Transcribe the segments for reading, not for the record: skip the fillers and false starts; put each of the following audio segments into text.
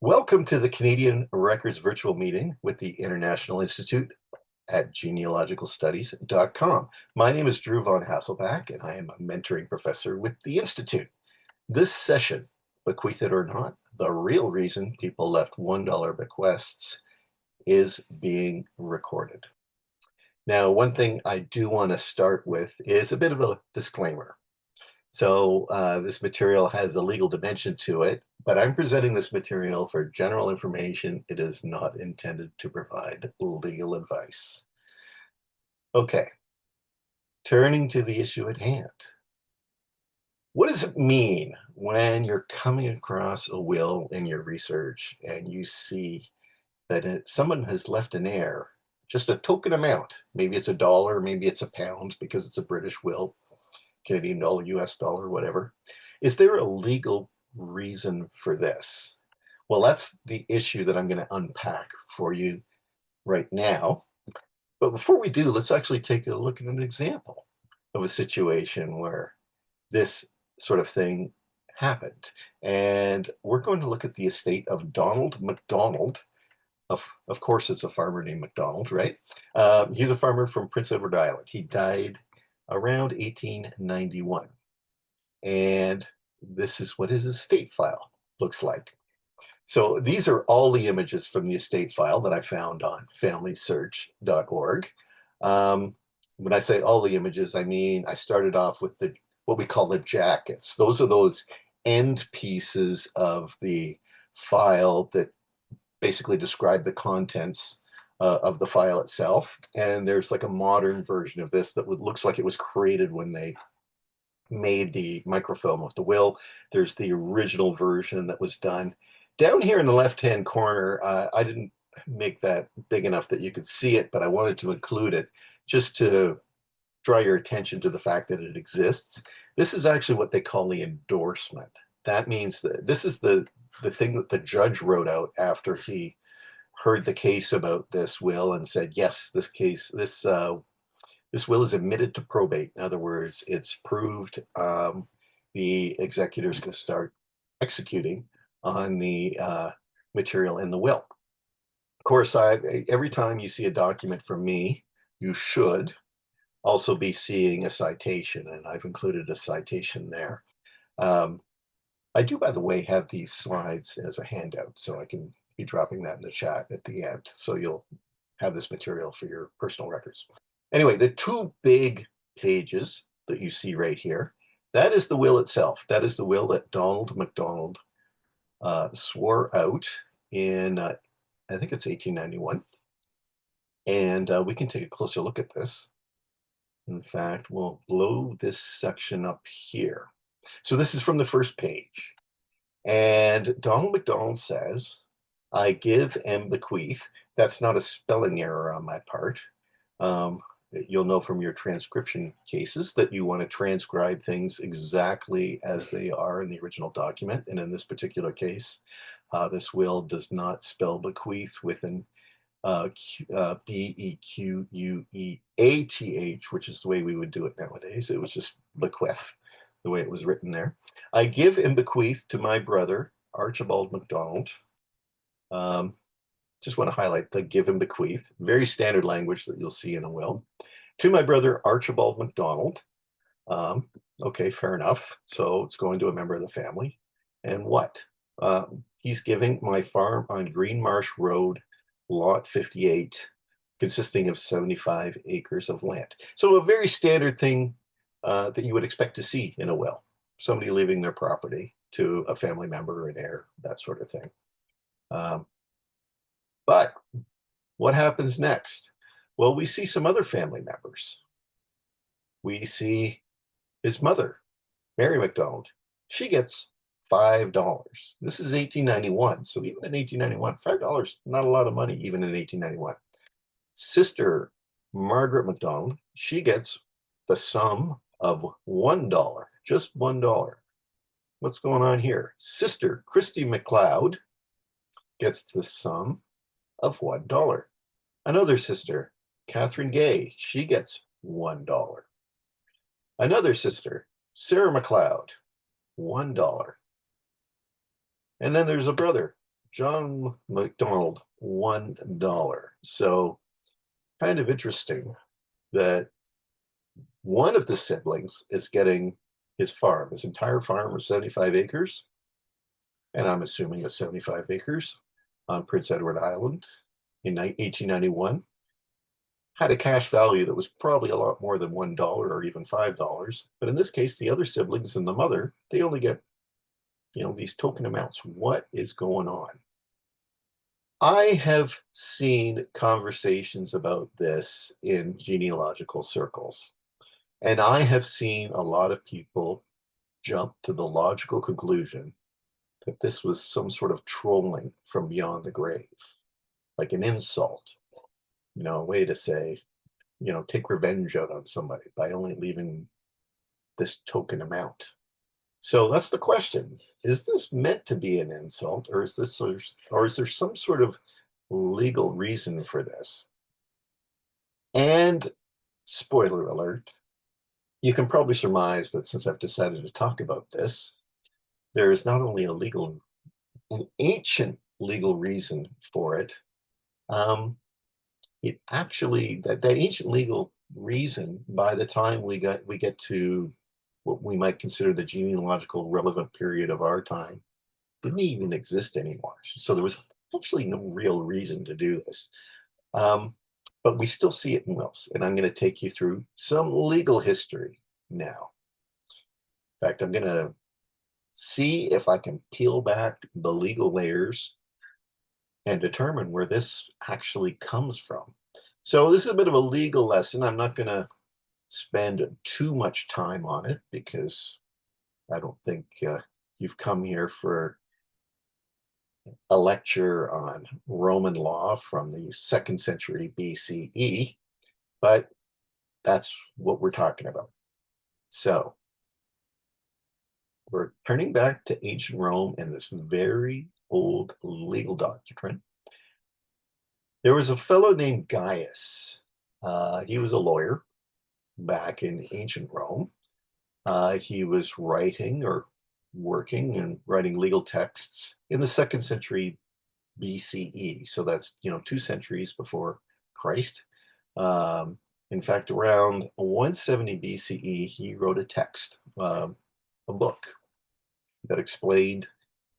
Welcome to the Canadian Records virtual meeting with the International Institute at genealogicalstudies.com. My name is Drew von Hasselbach, and I am a mentoring professor with the Institute. This session, Bequeath it or not, the real reason people left $1 bequests, is being recorded. Now, one thing I do want to start with is a bit of a disclaimer. So this material has a legal dimension to it, but I'm presenting this material for general information. It is not intended to provide legal advice. Okay, turning to the issue at hand. What does it mean when you're coming across a will in your research and you see that someone has left an heir, just a token amount? Maybe it's $1, maybe it's £1 because it's a British will, Canadian dollar, US dollar, whatever. Is there a legal reason for this? Well, that's the issue that I'm going to unpack for you right now. But before we do, let's actually take a look at an example of a situation where this sort of thing happened. And we're going to look at the estate of Donald MacDonald. Of course, it's a farmer named MacDonald, right? He's a farmer from Prince Edward Island. He died around 1891. And this is what his estate file looks like. So these are all the images from the estate file that I found on familysearch.org. When I say all the images, I mean I started off with what we call the jackets. Those are those end pieces of the file that basically describe the contents of the file itself. And there's like a modern version of this that looks like it was created when they made the microfilm of the will. There's the original version that was done. Down here in the left-hand corner, I didn't make that big enough that you could see it, but I wanted to include it just to draw your attention to the fact that it exists. This is actually what they call the endorsement. That means that this is the thing that the judge wrote out after he heard the case about this will and said, yes, this will is admitted to probate. In other words, it's proved. The executors can start executing on the material in the will. Of course, every time you see a document from me, you should also be seeing a citation, and I've included a citation there. I do, by the way, have these slides as a handout, so I can be dropping that in the chat at the end, so you'll have this material for your personal records. Anyway, the two big pages that you see right here, that is the will itself. That is the will that Donald MacDonald swore out in, I think it's 1891. And we can take a closer look at this. In fact, we'll blow this section up here. So this is from the first page. And Donald MacDonald says, I give and bequeath. That's not a spelling error on my part. You'll know from your transcription cases that you want to transcribe things exactly as they are in the original document. And in this particular case, this will does not spell bequeath with an B-E-Q-U-E-A-T-H, which is the way we would do it nowadays. It was just bequeath, the way it was written there. I give and bequeath to my brother, Archibald MacDonald. Just want to highlight the give and bequeath, very standard language that you'll see in a will. To my brother, Archibald MacDonald. Okay, fair enough. So it's going to a member of the family. And what? He's giving my farm on Green Marsh Road, Lot 58, consisting of 75 acres of land. So a very standard thing that you would expect to see in a will. Somebody leaving their property to a family member, an heir, that sort of thing. But what happens next? Well, we see some other family members. We see his mother, Mary MacDonald. She gets $5. This is 1891. So even in 1891, $5, not a lot of money, even in 1891. Sister, Margaret MacDonald, she gets the sum of $1, just $1. What's going on here? Sister, Christy MacLeod, gets the sum of $1. Another sister, Catherine Gay, she gets $1. Another sister, Sarah MacLeod, $1. And then there's a brother, John McDonald, $1. So kind of interesting that one of the siblings is getting his farm, his entire farm of 75 acres, and I'm assuming it's 75 acres on Prince Edward Island in 1891, had a cash value that was probably a lot more than $1 or even $5. But in this case, the other siblings and the mother, they only get, these token amounts. What is going on? I have seen conversations about this in genealogical circles, and I have seen a lot of people jump to the logical conclusion that this was some sort of trolling from beyond the grave, like an insult, a way to say, take revenge out on somebody by only leaving this token amount. So that's the question. Is this meant to be an insult, or is there some sort of legal reason for this? And spoiler alert, you can probably surmise that since I've decided to talk about this, there is not only an ancient legal reason for it. It actually, that ancient legal reason, by the time we get to what we might consider the genealogical relevant period of our time, didn't even exist anymore. So there was actually no real reason to do this. But we still see it in wills, and I'm going to take you through some legal history now. In fact, I'm going to see if I can peel back the legal layers and determine where this actually comes from. So this is a bit of a legal lesson. I'm not going to spend too much time on it because I don't think you've come here for a lecture on Roman law from the 2nd century BCE, but that's what we're talking about. So we're turning back to ancient Rome and this very old legal document. There was a fellow named Gaius. He was a lawyer back in ancient Rome. He was writing or working and writing legal texts in the 2nd century BCE. So that's, 2 centuries before Christ. In fact, around 170 BCE, he wrote a text, a book that explained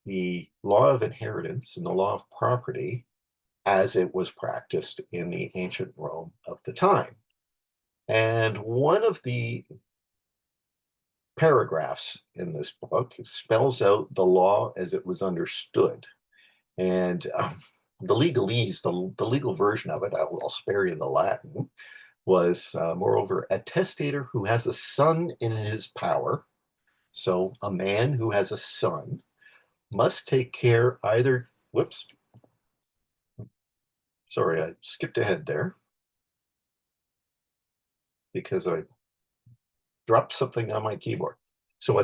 the law of inheritance and the law of property as it was practiced in the ancient Rome of the time. And one of the paragraphs in this book spells out the law as it was understood. And the legalese, the legal version of it, I'll spare you the Latin, was moreover, a testator who has a son in his power. So a man who has a son must take care either, whoops, sorry, I skipped ahead there because I dropped something on my keyboard. So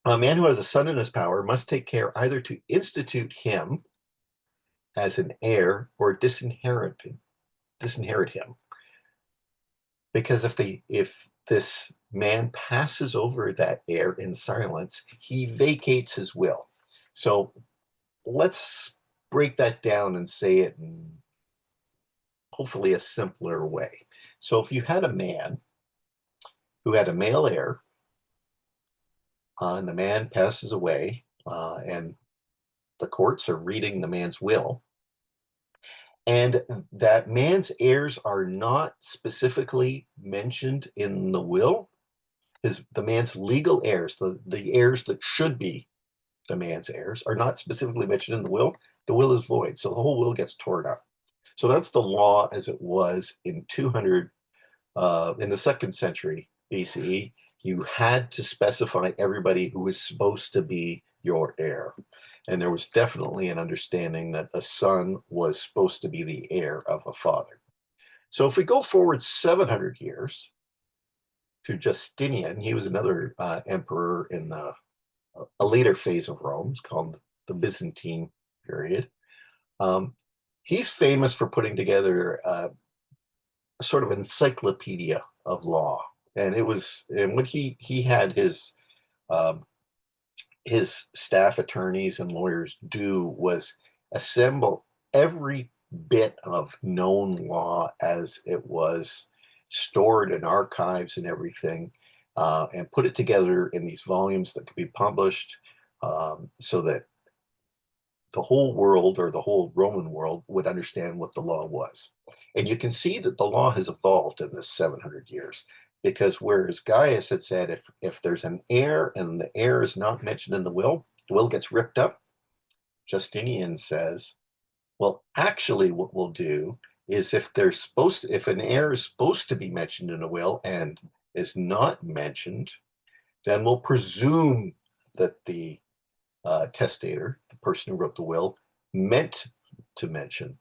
a man who has a son in his power must take care either to institute him as an heir or disinherit him. Because if this man passes over that heir in silence, he vacates his will. So let's break that down and say it in hopefully a simpler way. So if you had a man who had a male heir, and the man passes away, and the courts are reading the man's will, and that man's heirs are not specifically mentioned in the will, the man's legal heirs, the heirs that should be the man's heirs, are not specifically mentioned in the will is void. So the whole will gets torn up. So that's the law as it was in 200, in the 2nd century BCE. You had to specify everybody who was supposed to be your heir. And there was definitely an understanding that a son was supposed to be the heir of a father. So if we go forward 700 years to Justinian, he was another emperor in a later phase of Rome. It's called the Byzantine period. He's famous for putting together a sort of encyclopedia of law. And when he had his his staff attorneys and lawyers do was assemble every bit of known law as it was stored in archives and everything, and put it together in these volumes that could be published, so that the whole world, or the whole Roman world, would understand what the law was. And you can see that the law has evolved in this 700 years, because whereas Gaius had said if there's an heir and the heir is not mentioned in the will gets ripped up, Justinian says, well, actually what we'll do is if an heir is supposed to be mentioned in a will and is not mentioned, then we'll presume that the testator, the person who wrote the will, meant to mention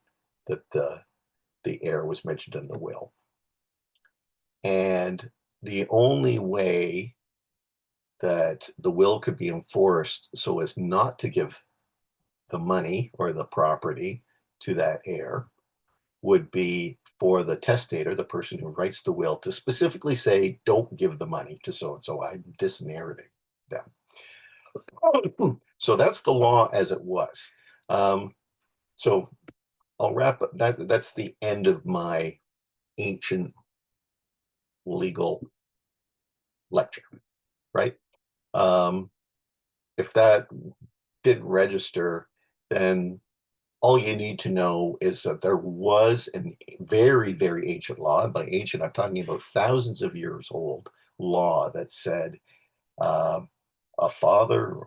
that the heir was mentioned in the will. And the only way that the will could be enforced so as not to give the money or the property to that heir would be for the testator, the person who writes the will, to specifically say, don't give the money to so and so, I'm disinheriting them. So that's the law as it was. So I'll wrap up. That's the end of my ancient legal lecture, right? Um, if that didn't register, then all you need to know is that there was a very, very ancient law. And by ancient, I'm talking about thousands of years old law that said a father,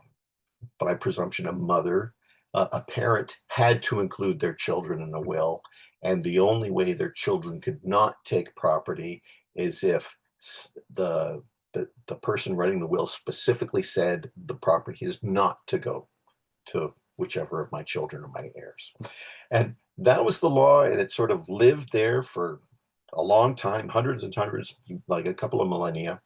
by presumption, a mother, a parent had to include their children in the will. And the only way their children could not take property is if the, the person writing the will specifically said the property is not to go to whichever of my children are my heirs. And that was the law, and it sort of lived there for a long time, hundreds and hundreds, like a couple of millennia.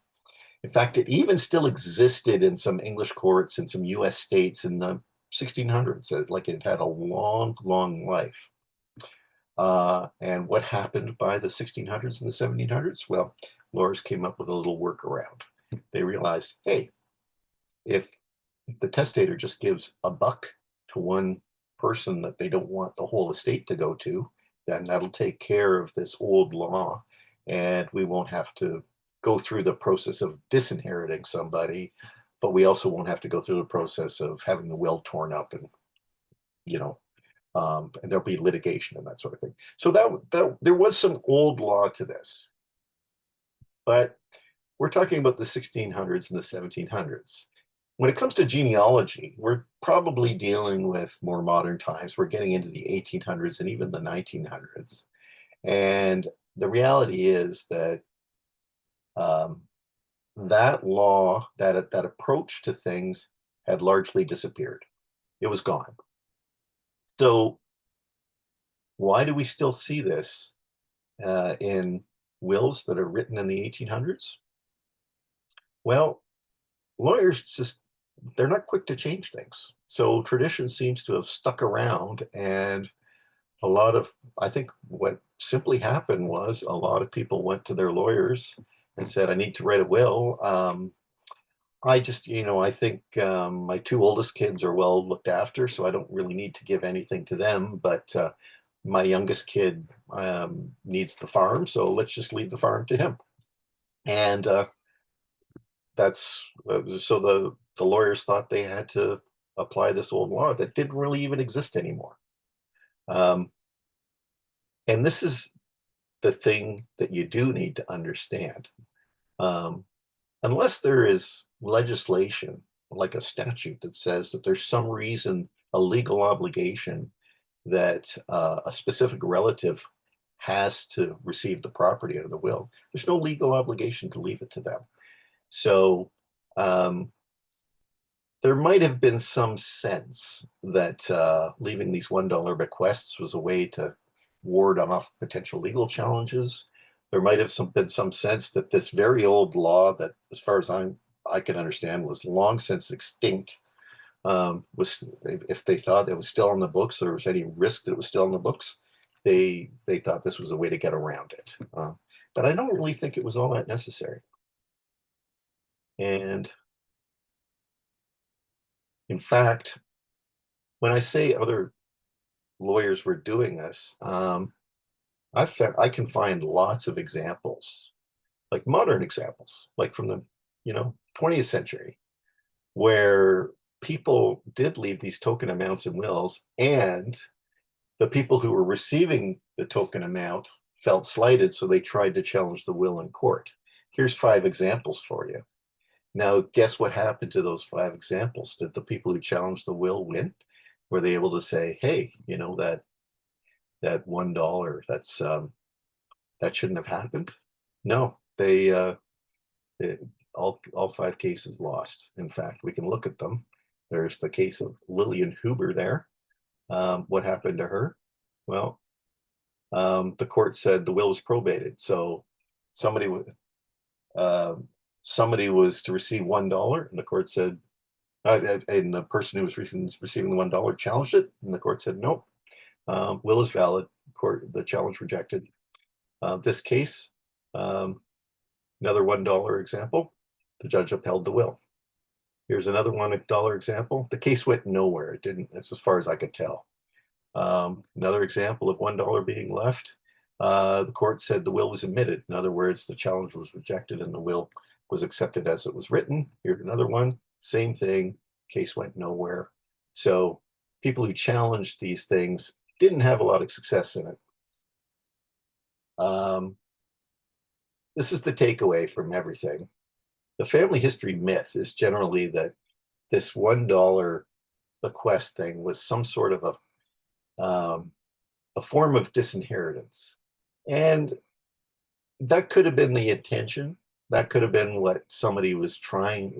In fact, it even still existed in some English courts in some US states in the 1600s. Like it had a long, long life. And what happened by the 1600s and the 1700s? Well, lawyers came up with a little workaround. They realized, hey, if the testator just gives a buck to one person that they don't want the whole estate to go to, then that'll take care of this old law, and we won't have to go through the process of disinheriting somebody, but we also won't have to go through the process of having the will torn up, and you know, and there'll be litigation and that sort of thing. So that there was some old law to this, but we're talking about the 1600s and the 1700s. When it comes to genealogy, we're probably dealing with more modern times. We're getting into the 1800s and even the 1900s. And the reality is that um, that law, that approach to things had largely disappeared. It was gone. So why do we still see this in wills that are written in the 1800s? Well, lawyers just, they're not quick to change things. So tradition seems to have stuck around, and a lot of, I think what simply happened was a lot of people went to their lawyers and said, I need to write a will. I just, I think my two oldest kids are well looked after, so I don't really need to give anything to them. But my youngest kid needs the farm, so let's just leave the farm to him. And that's so the lawyers thought they had to apply this old law that didn't really even exist anymore. Um, and this is the thing that you do need to understand. Um, unless there is legislation, like a statute that says that there's some reason, a legal obligation that a specific relative has to receive the property under the will, there's no legal obligation to leave it to them. So um, there might have been some sense that leaving these $1 bequests was a way to ward off potential legal challenges. There might have been some sense that this very old law that, as far as I can understand, was long since extinct, was, if they thought it was still on the books, or there was any risk that it was still on the books, they thought this was a way to get around it. But I don't really think it was all that necessary. And In fact, when I say other lawyers were doing this, I can find lots of examples, like modern examples, like from the 20th century, where people did leave these token amounts in wills, and the people who were receiving the token amount felt slighted, so they tried to challenge the will in court. Here's 5 examples for you. Now, guess what happened to those 5 examples? Did the people who challenged the will win? Were they able to say, hey, that $1, that shouldn't have happened? No, they all 5 cases lost. In fact, we can look at them. There's the case of Lillian Huber there. What happened to her? Well, the court said the will was probated. So somebody somebody was to receive $1, and the court said, and the person who was receiving the $1 challenged it, and the court said, nope, will is valid. The challenge rejected. This case, another $1 example, the judge upheld the will. Here's another $1 example. The case went nowhere. It didn't, as far as I could tell. Another example of $1 being left. The court said the will was admitted. In other words, the challenge was rejected and the will was accepted as it was written. Here's another one. Same thing. Case went nowhere. So people who challenged these things didn't have a lot of success in it. This is the takeaway from everything. The family history myth is generally that this $1 bequest thing was some sort of a form of disinheritance. And that could have been the intention. That could have been what somebody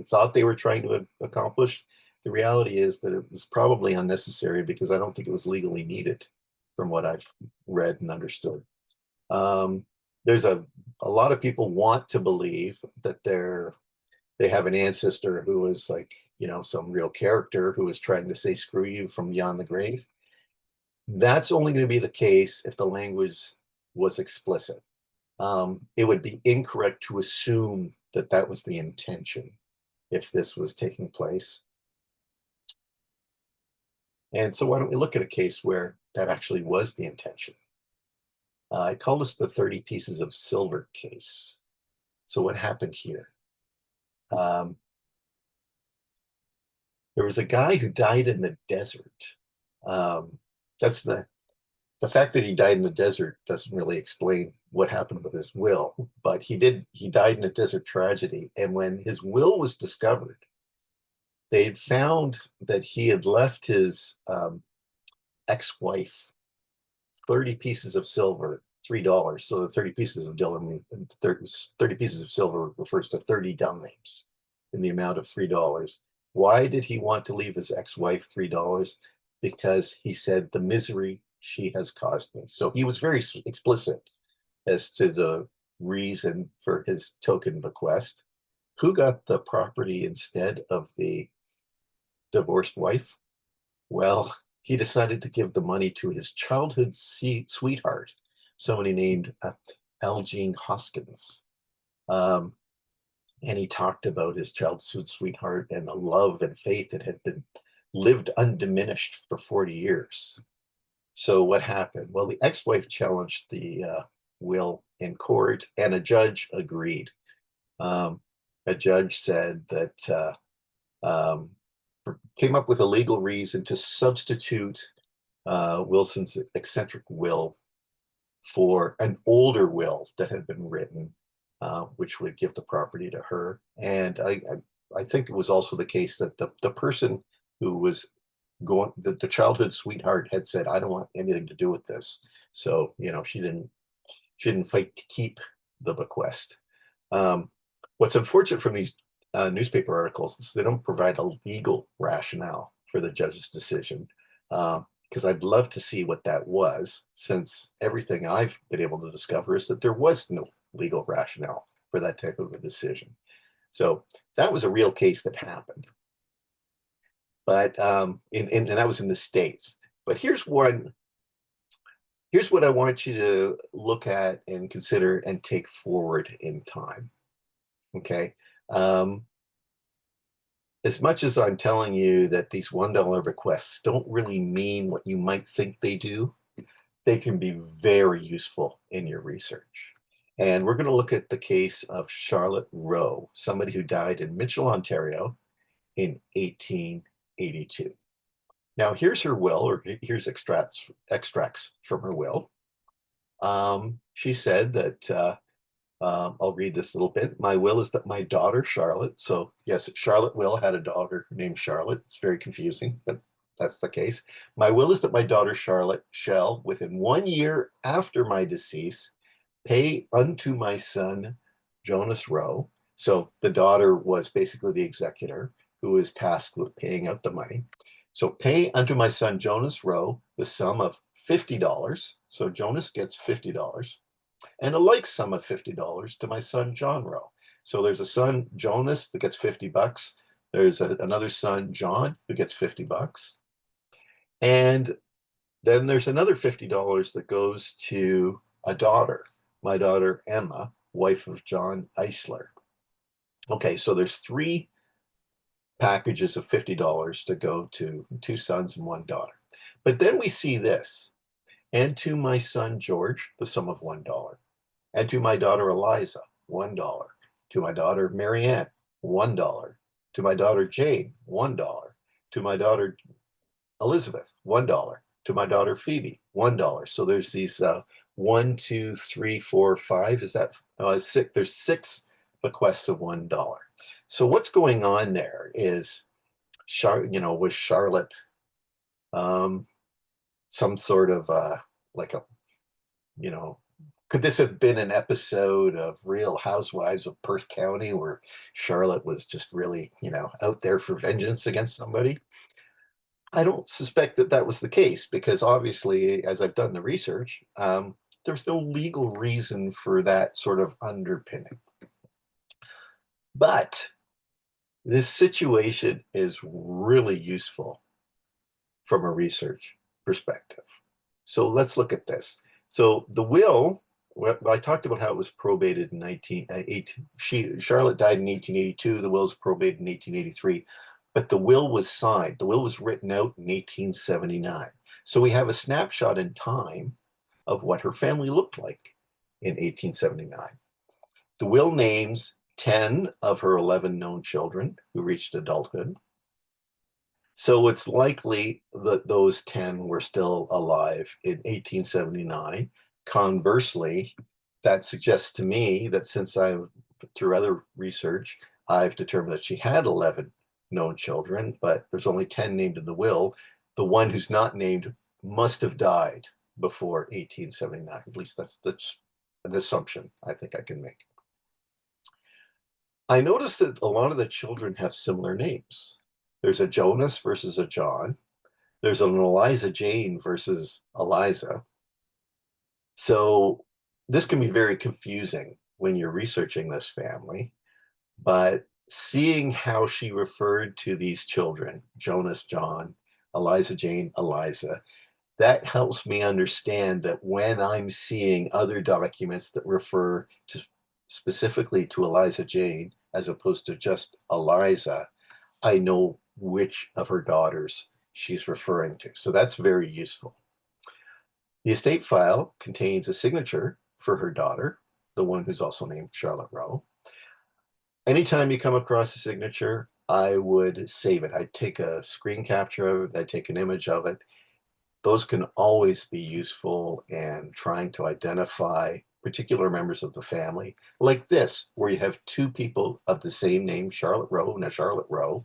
thought they were trying to accomplish. The reality is that it was probably unnecessary because I don't think it was legally needed from what I've read and understood. There's a lot of people want to believe that they have an ancestor who was like, some real character who was trying to say screw you from beyond the grave. That's only going to be the case if the language was explicit. It would be incorrect to assume that that was the intention if this was taking place. And so why don't we look at a case where that actually was the intention? I call this the 30 pieces of silver case. So what happened here? There was a guy who died in the desert. That's the fact that he died in the desert doesn't really explain what happened with his will, but he died in a desert tragedy. And when his will was discovered, they had found that he had left his ex-wife 30 pieces of silver, $3. So the 30 pieces of 30 pieces of silver refers to 30 dung names in the amount of $3. Why did he want to leave his ex-wife $3? Because he said, the misery she has caused me. So he was very explicit as to the reason for his token bequest. Who got the property instead of the divorced wife? Well, he decided to give the money to his childhood sweetheart, somebody named Algene Hoskins. And he talked about his childhood sweetheart and the love and faith that had been lived undiminished for 40 years. So what happened? Well, the ex-wife challenged the will in court, and a judge agreed. A judge said that came up with a legal reason to substitute Wilson's eccentric will for an older will that had been written, which would give the property to her. And I think it was also the case that the person who was the childhood sweetheart had said, I don't want anything to do with this. So, she didn't fight to keep the bequest. What's unfortunate from these newspaper articles is they don't provide a legal rationale for the judge's decision, because I'd love to see what that was, since everything I've been able to discover is that there was no legal rationale for that type of a decision. So that was a real case that happened. But and that was in the States. But here's what I want you to look at and consider and take forward in time. Okay. as much as I'm telling you that these $1 requests don't really mean what you might think they do, they can be very useful in your research. And we're going to look at the case of Charlotte Rowe, somebody who died in Mitchell, Ontario in 1882. Now, here's her will, or here's extracts from her will. She said that, I'll read this little bit. My will is that my daughter, Charlotte, so yes, Charlotte Will had a daughter named Charlotte. It's very confusing, but that's the case. My will is that my daughter, Charlotte, shall, within 1 year after my decease, pay unto my son, Jonas Rowe. So the daughter was basically the executor who was tasked with paying out the money. So pay unto my son, Jonas Rowe, the sum of $50. So Jonas gets $50 and a like sum of $50 to my son, John Rowe. So there's a son, Jonas, that gets $50. There's another son, John, who gets $50. And then there's another $50 that goes to a daughter, my daughter, Emma, wife of John Eisler. Okay, so there's three packages of $50 to go to two sons and one daughter. But then we see this, and to my son, George, the sum of $1. And to my daughter Eliza, $1. To my daughter Marianne, $1. To my daughter Jane, $1. To my daughter Elizabeth, $1. To my daughter Phoebe, $1. So there's these 1, 2, 3, 4, 5. Is that six? There's six bequests of $1. So what's going on there is, was Charlotte some sort of like a, you know, could this have been an episode of Real Housewives of Perth County where Charlotte was just really, out there for vengeance against somebody? I don't suspect that that was the case because obviously, as I've done the research, there's no legal reason for that sort of underpinning. But this situation is really useful from a research perspective. So let's look at this. So the will, well, I talked about how it was probated in 1918. Charlotte died in 1882. The will was probated in 1883, but the will was signed. The will was written out in 1879. So we have a snapshot in time of what her family looked like in 1879. The will names 10 of her 11 known children who reached adulthood. So it's likely that those 10 were still alive in 1879. Conversely, that suggests to me that since through other research, I've determined that she had 11 known children, but there's only 10 named in the will. The one who's not named must have died before 1879. At least that's an assumption I think I can make. I noticed that a lot of the children have similar names. There's a Jonas versus a John. There's an Eliza Jane versus Eliza. So this can be very confusing when you're researching this family, but seeing how she referred to these children, Jonas, John, Eliza Jane, Eliza, that helps me understand that when I'm seeing other documents that refer to specifically to Eliza Jane, as opposed to just Eliza, I know which of her daughters she's referring to. So that's very useful. The estate file contains a signature for her daughter, the one who's also named Charlotte Rowe. Anytime you come across a signature, I would save it. I'd take a screen capture of it. I'd take an image of it. Those can always be useful in trying to identify particular members of the family, like this, where you have two people of the same name, Charlotte Rowe and a Charlotte Rowe.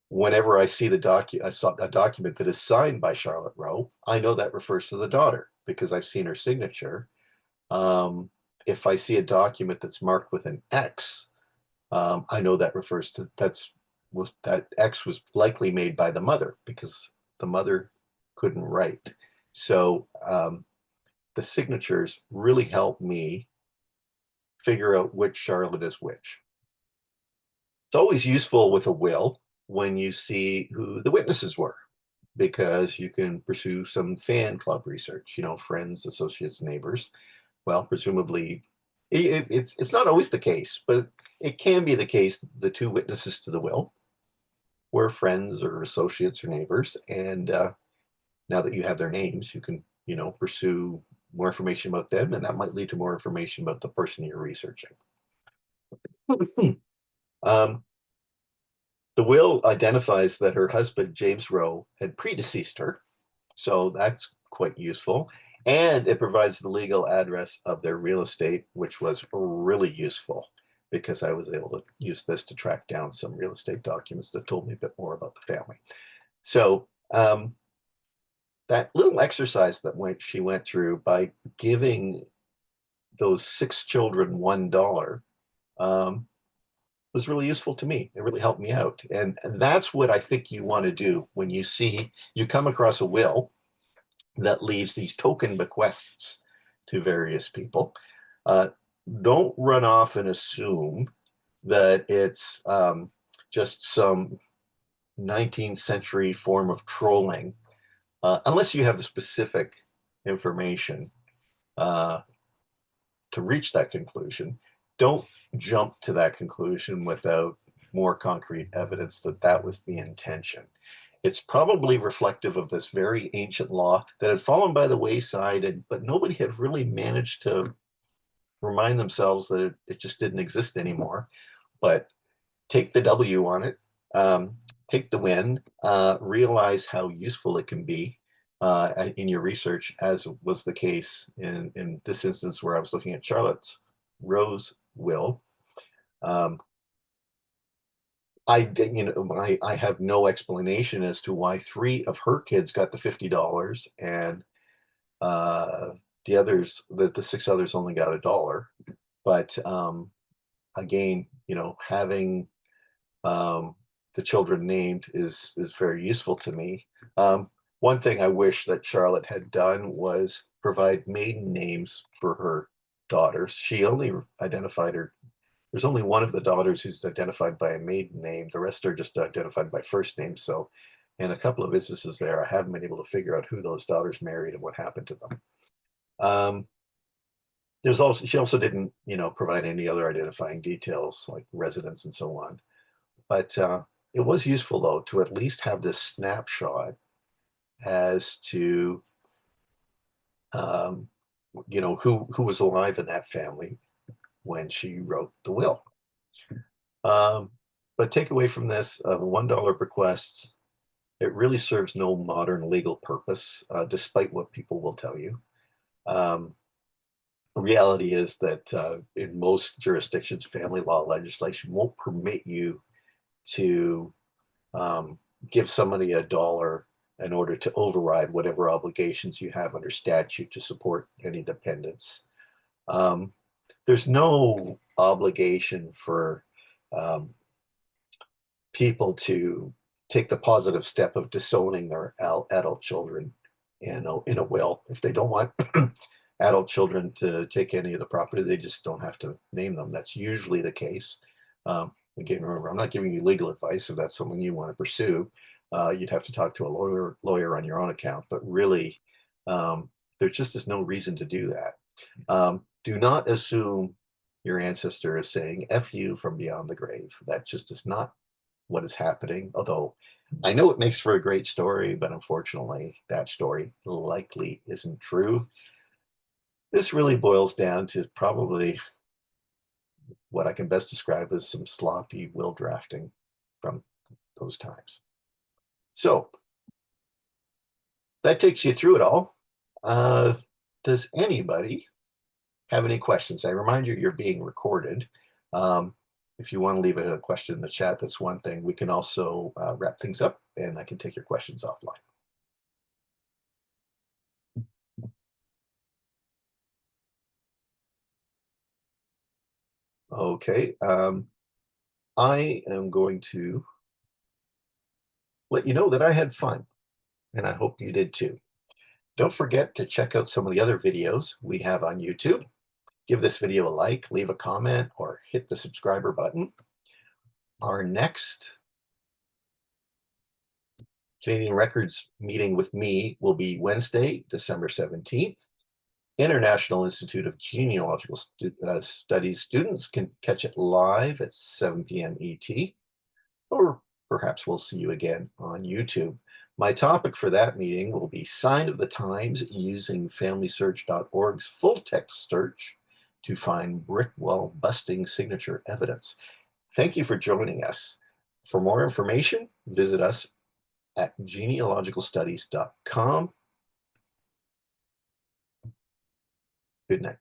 Whenever I see a document that is signed by Charlotte Rowe, I know that refers to the daughter because I've seen her signature. If I see a document that's marked with an X, I know that refers to that X was likely made by the mother because the mother couldn't write. So the signatures really help me figure out which Charlotte is which. It's always useful with a will when you see who the witnesses were, because you can pursue some fan club research, friends, associates, neighbors. Well, presumably It's not always the case, but it can be the case. The two witnesses to the will were friends or associates or neighbors, and now that you have their names, you can, pursue more information about them, and that might lead to more information about the person you're researching. um, the will identifies that her husband, James Rowe, had predeceased her, so that's quite useful. And it provides the legal address of their real estate, which was really useful because I was able to use this to track down some real estate documents that told me a bit more about the family. So that little exercise that she went through by giving those 6 children $1 um, was really useful to me. It really helped me out. And that's what I think you want to do when you come across a will that leaves these token bequests to various people. Uh, don't run off and assume that it's just some 19th century form of trolling, unless you have the specific information uh, to reach that conclusion. Don't jump to that conclusion without more concrete evidence that that was the intention. It's probably reflective of this very ancient law that had fallen by the wayside, but nobody had really managed to remind themselves that it just didn't exist anymore. But take the W on it, take the win, realize how useful it can be in your research, as was the case in this instance where I was looking at Charlotte's Rose will. Um, I have no explanation as to why 3 of her kids got the $50 and uh, the 6 others only got $1. But again, having the children named is very useful to me. One thing I wish that Charlotte had done was provide maiden names for her daughters. She only identified her. There's only one of the daughters who's identified by a maiden name. The rest are just identified by first name. So, in a couple of instances there, I haven't been able to figure out who those daughters married and what happened to them. She also didn't, provide any other identifying details like residence and so on. But it was useful, though, to at least have this snapshot as to, um, who was alive in that family when she wrote the will. But take away from this, $1 bequests, it really serves no modern legal purpose, despite what people will tell you. The reality is that in most jurisdictions, family law legislation won't permit you to give somebody $1 in order to override whatever obligations you have under statute to support any dependents. There's no obligation for um, people to take the positive step of disowning their adult children in a will. If they don't want adult children to take any of the property, they just don't have to name them. That's usually the case. Again, remember, I'm not giving you legal advice. If that's something you want to pursue, you'd have to talk to a lawyer on your own account. But really, there just is no reason to do that. Do not assume your ancestor is saying F you from beyond the grave. That just is not what is happening. Although I know it makes for a great story, but unfortunately, that story likely isn't true. This really boils down to probably what I can best describe as some sloppy will drafting from those times. So that takes you through it all. Does anybody have any questions? I remind you, you're being recorded. If you want to leave a question in the chat, that's one thing. We can also wrap things up and I can take your questions offline. Okay. I am going to let you know that I had fun, and I hope you did too. Don't forget to check out some of the other videos we have on YouTube. Give this video a like, leave a comment, or hit the subscriber button. Our next Canadian Records meeting with me will be Wednesday, December 17th. International Institute of Genealogical Studies students can catch it live at 7 p.m. ET, or perhaps we'll see you again on YouTube. My topic for that meeting will be Sign of the Times using FamilySearch.org's full text search to find brick wall busting signature evidence. Thank you for joining us. For more information, visit us at genealogicalstudies.com. Good night.